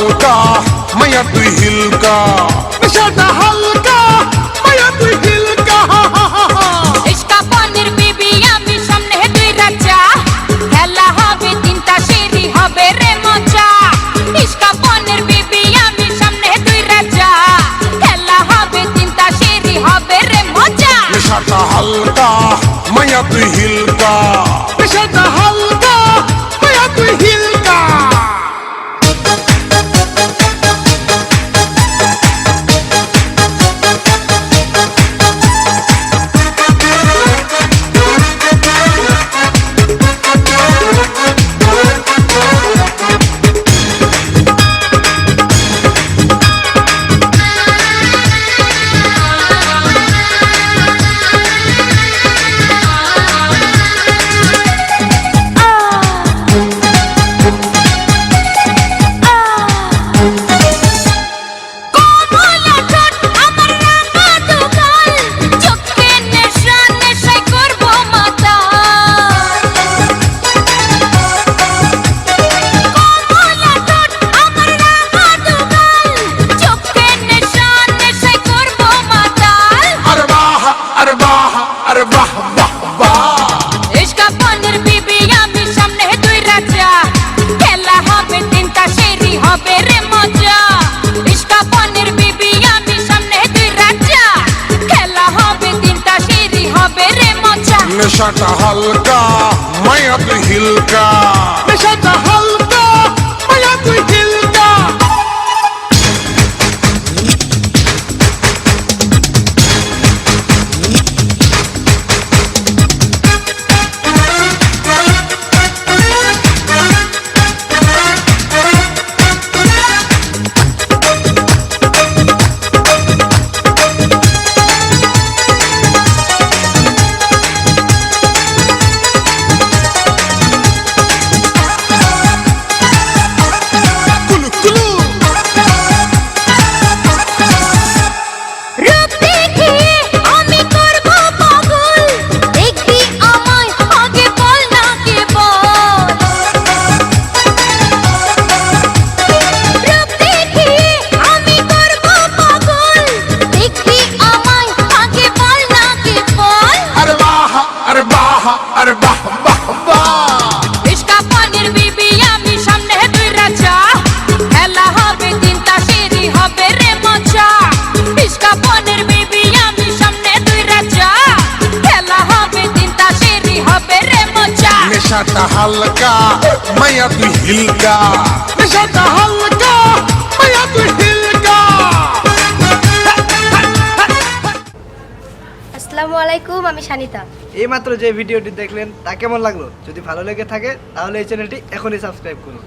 হালকা মায়া তুই হিলকা, নেশাটা হালকা মায়া তুই হিলকা। ইশকা পনের বিবি আমি সামনে দুই রাজা, খেলা হবে তিনটা সিঁড়ি হবে রে মজা। ইশকা পনের বিবি আমি সামনে দুই রাজা, খেলা হবে তিনটা সিঁড়ি হবে রে মজা। নেশাটা হালকা মায়া তুই হিলকা, নেশাটা হালকা মায়া তুই হিলকা। নেশাটা হালকা মায়া তুই হিলকা, নেশাটা হালকা মায়া তুই হিলকা। আরে বাহ বাহ বাহ। ইশকা পনের বিবি আমি সামনে দুই রাজা, খেলা হবে তিনটা সিঁড়ি হবে রে মজা। ইশকা পনের বিবি আমি সামনে দুই রাজা, খেলা হবে তিনটা সিঁড়ি হবে রে মজা। নেশাটা হালকা মায়া তুই হিলকা, নেশাটা হালকা মায়া তুই হিলকা। আসসালামু আলাইকুম, আমি শানিতা। এইমাত্র যে ভিডিওটি দেখলেন তা কেমন লাগলো? যদি ভালো লেগে থাকে তাহলে এই চ্যানেলটি এখনই সাবস্ক্রাইব করুন।